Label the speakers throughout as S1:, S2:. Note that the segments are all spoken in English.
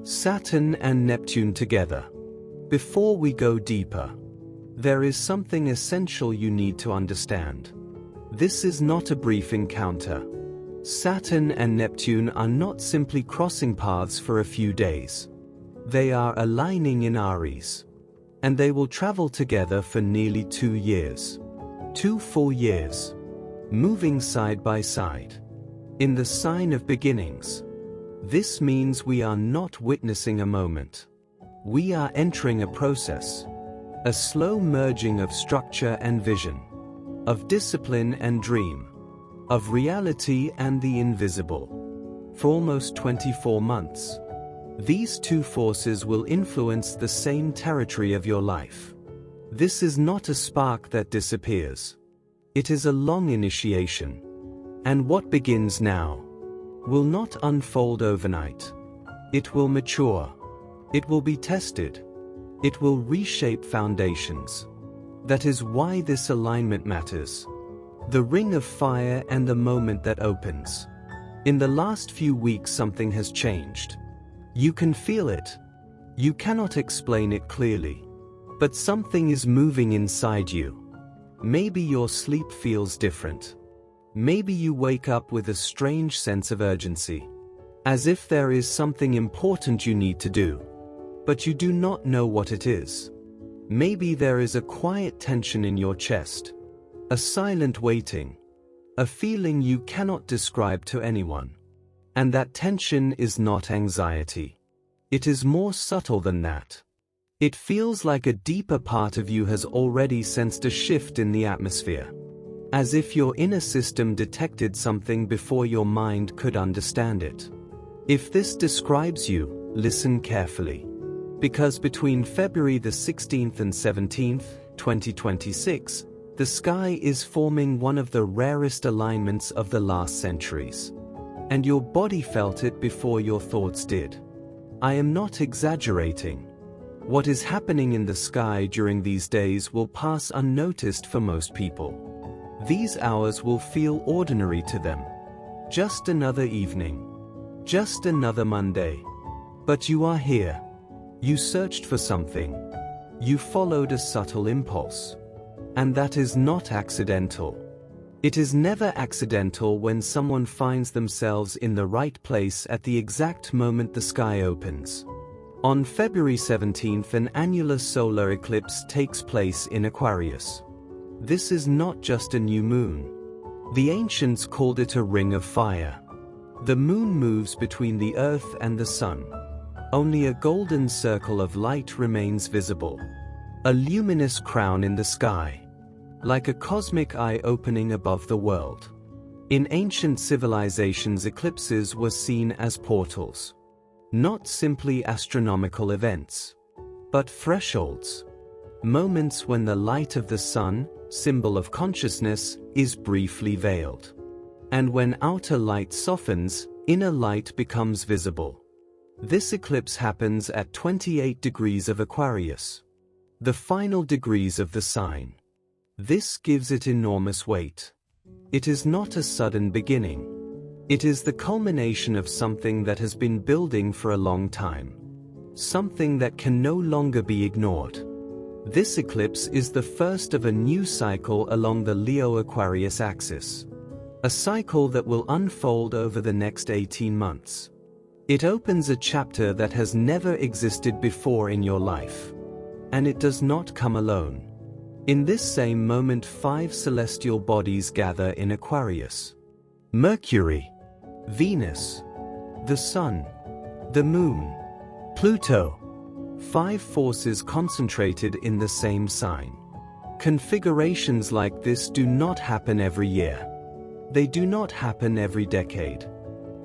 S1: Saturn and Neptune together. Before we go deeper, there is something essential you need to understand. This is not a brief encounter. Saturn and Neptune are not simply crossing paths for a few days. They are aligning in Aries. And they will travel together for nearly 2 years. 2 full years. Moving side by side. In the sign of beginnings. This means we are not witnessing a moment. We are entering a process. A slow merging of structure and vision. Of discipline and dream. Of reality and the invisible. For almost 24 months. These two forces will influence the same territory of your life. This is not a spark that disappears. It is a long initiation. And what begins now will not unfold overnight. It will mature. It will be tested. It will reshape foundations. That is why this alignment matters. The ring of fire and the moment that opens. In the last few weeks something has changed. You can feel it. You cannot explain it clearly. But something is moving inside you. Maybe your sleep feels different. Maybe you wake up with a strange sense of urgency. As if there is something important you need to do. But you do not know what it is. Maybe there is a quiet tension in your chest. A silent waiting. A feeling you cannot describe to anyone. And that tension is not anxiety. It is more subtle than that. It feels like a deeper part of you has already sensed a shift in the atmosphere. As if your inner system detected something before your mind could understand it. If this describes you, listen carefully. Because between February the 16th and 17th, 2026, the sky is forming one of the rarest alignments of the last centuries. And your body felt it before your thoughts did. I am not exaggerating. What is happening in the sky during these days will pass unnoticed for most people. These hours will feel ordinary to them. Just another evening. Just another Monday. But you are here. You searched for something. You followed a subtle impulse. And that is not accidental. It is never accidental when someone finds themselves in the right place at the exact moment the sky opens. On February 17th, an annular solar eclipse takes place in Aquarius. This is not just a new moon. The ancients called it a ring of fire. The moon moves between the earth and the sun. Only a golden circle of light remains visible. A luminous crown in the sky. Like a cosmic eye opening above the world. In ancient civilizations, eclipses were seen as portals. Not simply astronomical events. But thresholds. Moments when the light of the sun, symbol of consciousness, is briefly veiled. And when outer light softens, inner light becomes visible. This eclipse happens at 28 degrees of Aquarius. The final degrees of the sign. This gives it enormous weight. It is not a sudden beginning. It is the culmination of something that has been building for a long time. Something that can no longer be ignored. This eclipse is the first of a new cycle along the Leo-Aquarius axis. A cycle that will unfold over the next 18 months. It opens a chapter that has never existed before in your life. And it does not come alone. In this same moment, 5 celestial bodies gather in Aquarius. Mercury, Venus, the Sun, the Moon, Pluto. 5 forces concentrated in the same sign. Configurations like this do not happen every year. They do not happen every decade.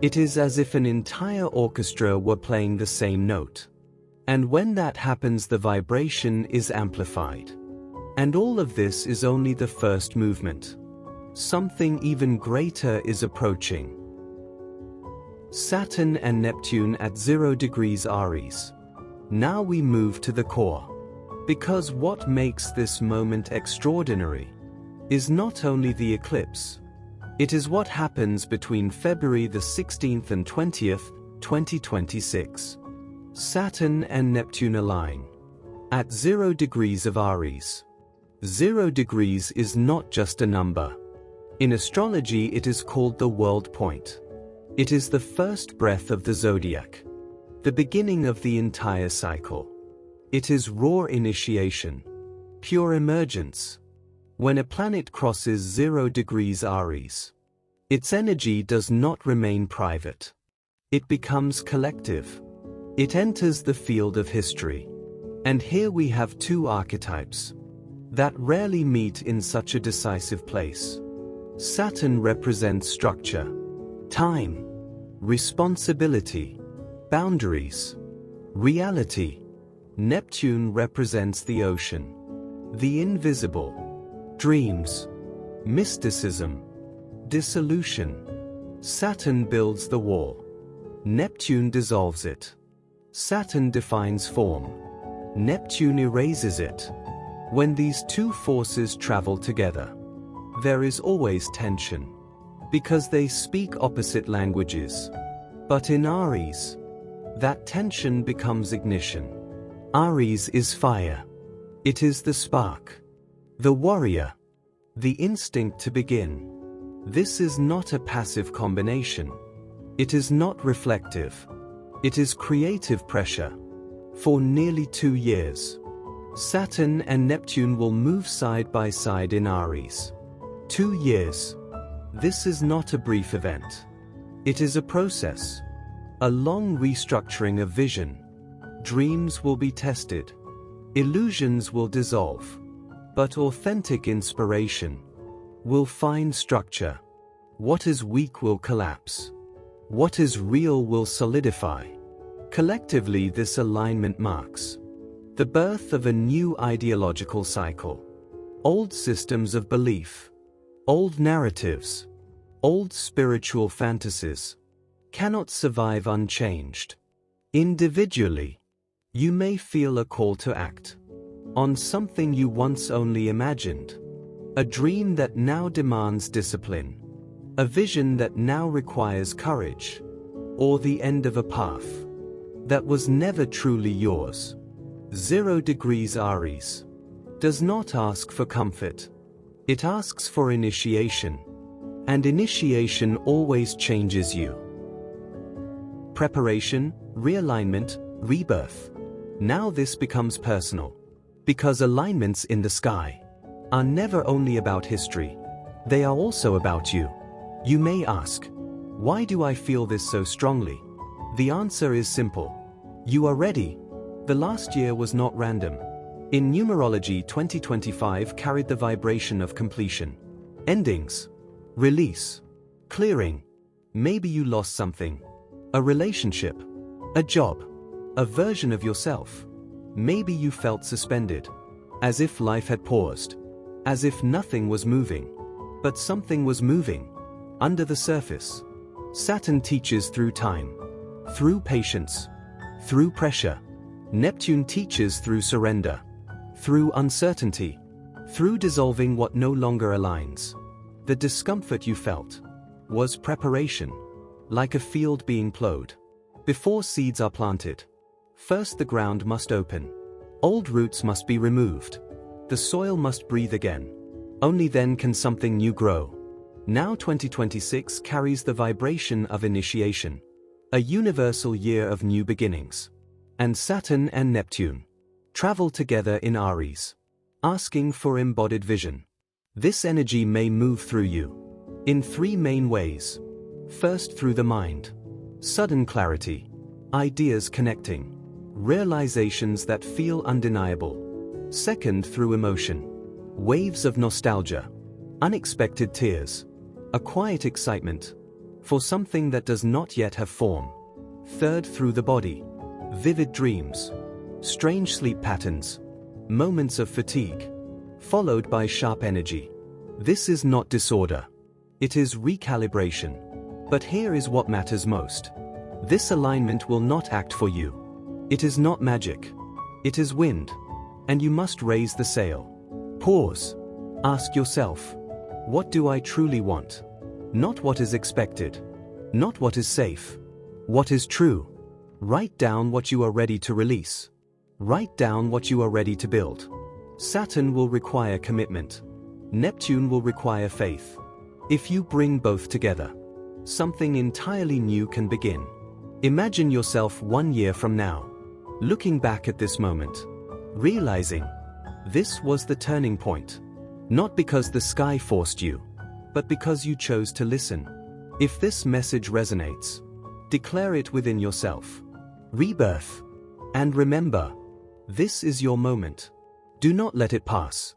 S1: It is as if an entire orchestra were playing the same note. And when that happens, the vibration is amplified. And all of this is only the first movement. Something even greater is approaching. Saturn and Neptune at 0 degrees Aries. Now we move to the core. Because what makes this moment extraordinary is not only the eclipse. It is what happens between February the 16th and 20th, 2026. Saturn and Neptune align at 0 degrees of Aries. 0 degrees is not just a number. In astrology, it is called the world point. It is the first breath of the zodiac, the beginning of the entire cycle. It is raw initiation, pure emergence. When a planet crosses 0 degrees Aries, its energy does not remain private. It becomes collective. It enters the field of history. And here we have two archetypes that rarely meet in such a decisive place. Saturn represents structure, time, responsibility, boundaries, reality. Neptune represents the ocean, the invisible, dreams, mysticism, dissolution. Saturn builds the wall. Neptune dissolves it. Saturn defines form. Neptune erases it. When these two forces travel together, there is always tension, because they speak opposite languages. But in Aries, that tension becomes ignition. Aries is fire. It is the spark, the warrior, the instinct to begin. This is not a passive combination. It is not reflective. It is creative pressure. For nearly 2 years, Saturn and Neptune will move side by side in Aries. 2 years. This is not a brief event. It is a process. A long restructuring of vision. Dreams will be tested. Illusions will dissolve. But authentic inspiration will find structure. What is weak will collapse. What is real will solidify. Collectively, this alignment marks the birth of a new ideological cycle. Old systems of belief, old narratives, old spiritual fantasies cannot survive unchanged. Individually, you may feel a call to act on something you once only imagined, a dream that now demands discipline, a vision that now requires courage, or the end of a path that was never truly yours. 0 degrees Aries does not ask for comfort. It asks for initiation. And initiation always changes you. Preparation, realignment, rebirth. Now this becomes personal. Because alignments in the sky are never only about history. They are also about you. You may ask, why do I feel this so strongly? The answer is simple. You are ready. The last year was not random. In numerology, 2025 carried the vibration of completion. Endings. Release. Clearing. Maybe you lost something. A relationship. A job. A version of yourself. Maybe you felt suspended. As if life had paused. As if nothing was moving. But something was moving. Under the surface. Saturn teaches through time. Through patience. Through pressure. Neptune teaches through surrender. Through uncertainty. Through dissolving what no longer aligns. The discomfort you felt was preparation. Like a field being plowed. Before seeds are planted, first the ground must open. Old roots must be removed. The soil must breathe again. Only then can something new grow. Now 2026 carries the vibration of initiation. A universal year of new beginnings. And Saturn and Neptune travel together in Aries, asking for embodied vision. This energy may move through you in 3 main ways. First, through the mind. Sudden clarity. Ideas connecting. Realizations that feel undeniable. Second, through emotion. Waves of nostalgia. Unexpected tears. A quiet excitement for something that does not yet have form. Third, through the body. Vivid dreams. Strange sleep patterns. Moments of fatigue. Followed by sharp energy. This is not disorder. It is recalibration. But here is what matters most. This alignment will not act for you. It is not magic. It is wind. And you must raise the sail. Pause. Ask yourself, what do I truly want? Not what is expected. Not what is safe. What is true? Write down what you are ready to release. Write down what you are ready to build. Saturn will require commitment. Neptune will require faith. If you bring both together, something entirely new can begin. Imagine yourself 1 year from now, looking back at this moment, realizing this was the turning point. Not because the sky forced you, but because you chose to listen. If this message resonates, declare it within yourself. Rebirth. And remember, this is your moment. Do not let it pass.